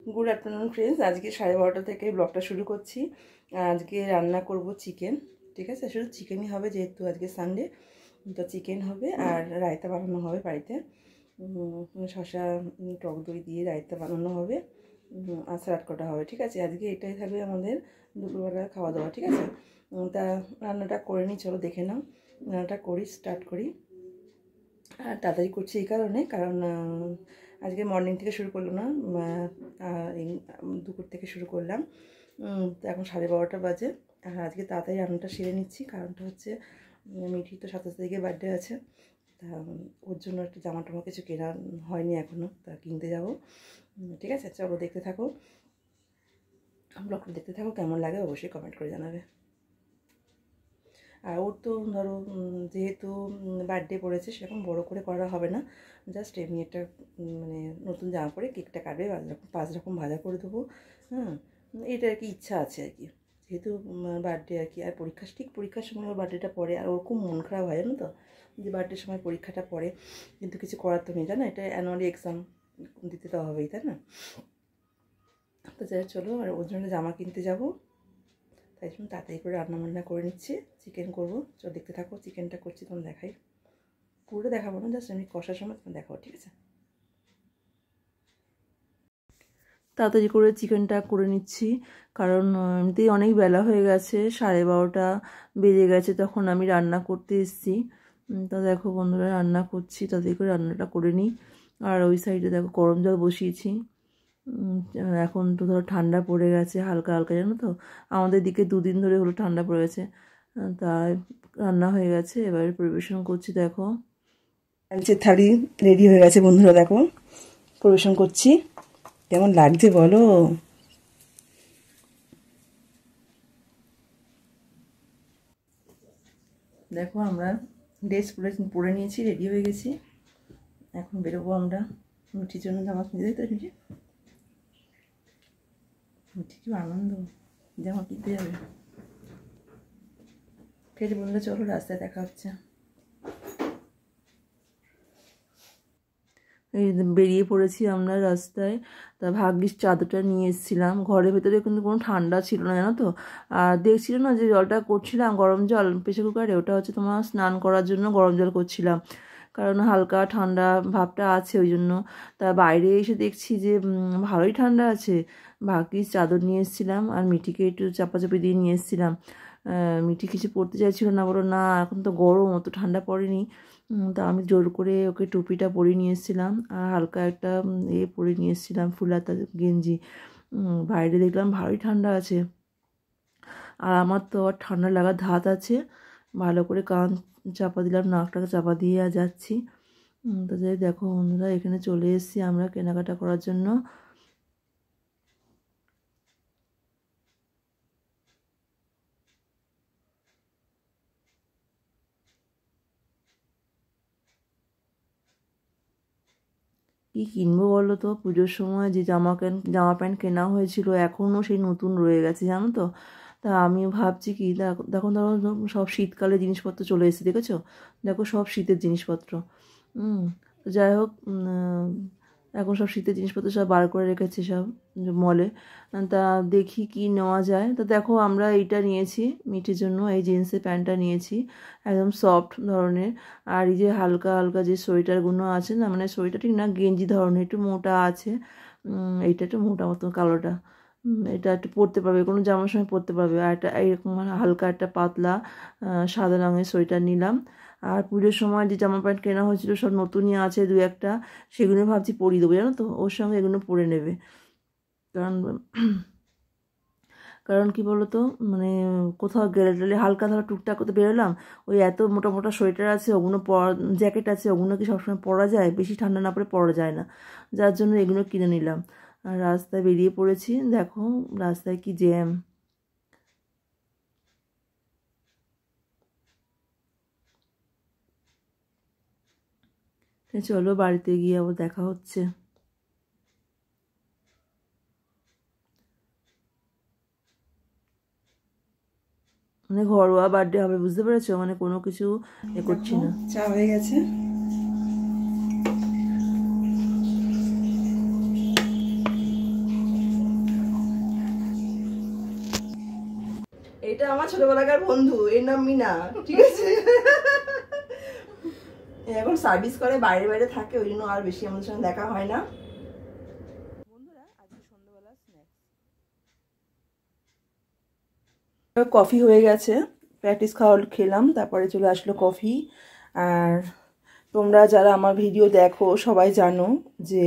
Good afternoon friends, আজকে 12:30 থেকে ব্লগটা শুরু করছি। আজকে রান্না করব চিকেন। ঠিক আছে, শুধু চিকেনই হবে যেহেতু আজকে সানডে, তো চিকেন হবে আর রায়তা বানানো হবে বাড়িতে। শসা টক দই দিয়ে রায়তা বানানো হবে আর স্যালাড করা হবে। ঠিক আছে, আজকে এটাই থাকবে আমাদের দুপুরবেলা খাওয়া দাওয়া। ঠিক আছে, তা রান্নাটা করে নিই, চলো দেখে নাও। রান্নাটা স্টার্ট করি। আর তাড়াতাড়ি করছি এই কারণ আজকে মর্নিং থেকে শুরু করলাম না, দুপুর থেকে শুরু করলাম। তো এখন 12:30 বাজে। আর আজকে তাড়াতাড়ি রান্নাটা সেরে নিচ্ছি, কারণটা হচ্ছে মিঠির তো 27 তারিখে বার্থডে আছে। তা ওর জন্য একটু জামা টামা কিছু কেনা হয়নি এখনও, তা কিনতে যাব। ঠিক আছে, চলো দেখতে থাকো, ব্লগটা দেখতে থাকো। কেমন লাগে অবশ্যই কমেন্ট করে জানাবে। আর ওর তো ধরো যেহেতু বার্থডে পড়েছে, সেরকম বড় করে করা হবে না, জাস্ট এমনি একটা মানে নতুন জামা পরে কেকটা কাটবে, 5 রকম ভাজা করে দেবো। হ্যাঁ, এটা আর কি ইচ্ছা আছে আর কি, যেহেতু বার্থডে আর কি। আর পরীক্ষার সময় ওর বার্থডেটা পড়ে, আর ওর খুব মন খারাপ হয় জানো তো, যে বার্থডের সময় পরীক্ষাটা পড়ে। কিন্তু কিছু করার তো নেই, জানো, এটা অ্যানুয়ালি এক্সাম দিতে তো হবেই, তাই না? তো যাই চলো, আর ওর জন্য জামা কিনতে যাবো, তাই জন্য তাড়াতাড়ি করে রান্নাবান্না করে নিচ্ছি। চিকেন করবো, চলো দেখতে থাকো। চিকেনটা করছি, তোমার দেখাই, পুরোটা দেখাবো না, জাস্ট আমি কষার সময় তোমার দেখাবো। ঠিক আছে, তাড়াতাড়ি করে চিকেনটা করে নিচ্ছি, কারণ এমনিতেই অনেক বেলা হয়ে গেছে, 12:30 বেজে গেছে তখন আমি রান্না করতে এসেছি। তা দেখো বন্ধুরা, রান্না করছি, তাড়াতাড়ি করে রান্নাটা করে নিই। আর ওই সাইডে দেখো গরম জল বসিয়েছি। এখন তো ধরো ঠান্ডা পড়ে গেছে হালকা হালকা, জানো তো, আমাদের দিকে 2 দিন ধরে হলো ঠান্ডা পড়ে গেছে। তাই রান্না হয়ে গেছে, এবারে পরিবেশন করছি। দেখো লাঞ্চের থালি রেডি হয়ে গেছে বন্ধুরা, দেখো পরিবেশন করছি। কেমন লাগছে বলো? দেখো আমরা ড্রেস পরে নিয়েছি, রেডি হয়ে গেছি, এখন বেরোবো আমরা। মিঠির জন্য জামা কিনতে যাই, তো মিঠি কি আনন্দ, জামা কিনতে যাবে। ঠিক আছে বন্ধুরা, চলো রাস্তায় দেখা হচ্ছে। এই বেরিয়ে পড়েছি আমরা রাস্তায়। তা ভাগ্যিস চাদরটা নিয়ে এসেছিলাম, ঘরের ভেতরে কিন্তু কোনো ঠান্ডা ছিল না, জানো তো। আর দেখছিল না যে জলটা করছিলাম গরম জল প্রেসার কুকারে, ওটা হচ্ছে তোমার স্নান করার জন্য গরম জল করছিলাম, কারণ হালকা ঠান্ডা ভাবটা আছে ওই জন্য। তা বাইরে এসে দেখছি যে ভালোই ঠান্ডা আছে। ভাগ্যিস চাদর নিয়ে এসেছিলাম, আর মিঠিকে একটু চাপাচাপি দিয়ে নিয়ে এসেছিলাম। মিঠি কিছু পরতে চাইছিল না, বলো না এখন তো গরম, অত ঠান্ডা পড়েনি। তা আমি জোর করে ওকে টুপিটা পরিয়ে নিয়ে এসেছিলাম, আর হালকা একটা পরে নিয়ে এসেছিলাম ফুলাতা গেঞ্জি। বাইরে দেখলাম ভালোই ঠান্ডা আছে, আর আমার তো আর ঠান্ডা লাগার ধাত আছে। ভালো করে কান চাপা দিলাম, নাকটাকে চাপা দিয়ে আর যাচ্ছি। তো যাই দেখো বন্ধুরা, এখানে চলে এসেছি আমরা কেনাকাটা করার জন্য। কী কিনবো বলো তো, পুজোর সময় যে জামা প্যান্ট কেনা হয়েছিল এখনও সেই নতুন রয়ে গেছে, জানো তো। তা আমিও ভাবছি কি, দেখো ধরো সব শীতকালে জিনিসপত্র চলে এসেছে, দেখেছো, দেখো সব শীতের জিনিসপত্র। তো যাই হোক, এখন সব শীতের জিনিসপত্র সব বার করে রেখেছে সব মলে। তা দেখি কি নেওয়া যায়। তো দেখো আমরা এইটা নিয়েছি মিঠির জন্য, এই জিন্সের প্যান্টটা নিয়েছি, একদম সফট ধরনের। আর এই যে হালকা হালকা যে সোয়েটারগুলো আছে না, মানে সোয়েটার ঠিক না, গেঞ্জি ধরনের, একটু মোটা আছে। এইটা একটু মোটা মতো কালোটা, এটা একটু পরতে পারবে, কোনো জামার সঙ্গে পরতে পারবে। আর একটা এইরকম মানে হালকা একটা পাতলা সাদা রঙের সোয়েটার নিলাম। আর পুজোর সময় যে জামা প্যান্ট কেনা হয়েছিল সব নতুনই আছে 2-1, সেগুলো ভাবছি পরিয়ে দেবো, জানো তো, ওর সঙ্গে এগুলো পরে নেবে। কারণ কারণ কী বলো তো, মানে কোথাও গেলে টেলে হালকা ধরো টুকটাক করতে বেরোলাম, ওই এত মোটা মোটা সোয়েটার আছে, ওগুলো জ্যাকেট আছে, ওগুলো কি সবসময় পরা যায়? বেশি ঠান্ডা না পরে পরা যায় না, যার জন্য এগুলো কিনে নিলাম। আর রাস্তায় বেরিয়ে পড়েছি, দেখো রাস্তায় কি জ্যাম। চলো বাড়িতে গিয়ে আবার দেখা হচ্ছে। মানে ঘরোয়া বার্থডে হবে, বুঝতে পেরেছো, মানে কোনো কিছু করছি না। চা হয়ে গেছে, এটা আমার ছোটবেলাকার বন্ধু, এর নাম মিনা, ঠিক আছে। এখন সার্ভিস করে, বাইরে বাইরে থাকে, ওই জন্য আর বেশি আমাদের সঙ্গে দেখা হয় না। বন্ধুরা আজকে সন্ধ্যাবেলা স্ন্যাক্স কফি হয়ে গেছে, প্র্যাকটিস খেলাম, তারপরে চলে আসলো কফি। আর তোমরা যারা আমার ভিডিও দেখো সবাই জানো যে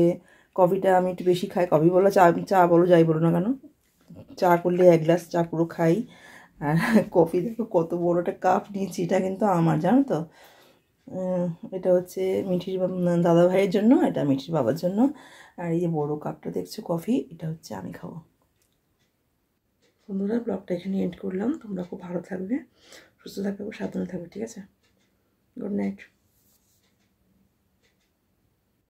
কফিটা আমি একটু বেশি খাই। কফি বলো, চা চা বলো, যাই বলো না কেন, চা করলে 1 গ্লাস চা পুরো খাই। আর কফি দেখো কত বড় একটা কাপ নিয়েছি, এটা কিন্তু আমার, জানো তো। এটা হচ্ছে মিঠির দাদা ভাইয়ের জন্য, এটা মিঠির বাবার জন্য। আর এই যে বড় কাপটা দেখছো কফি, এটা হচ্ছে আমি খাবো। বন্ধুরা ব্লগটা এখানে এন্ড করলাম। তোমরা খুব ভালো থাকবে, সুস্থ থাকবে, সাবধানে থাকবে, ঠিক আছে। Good night.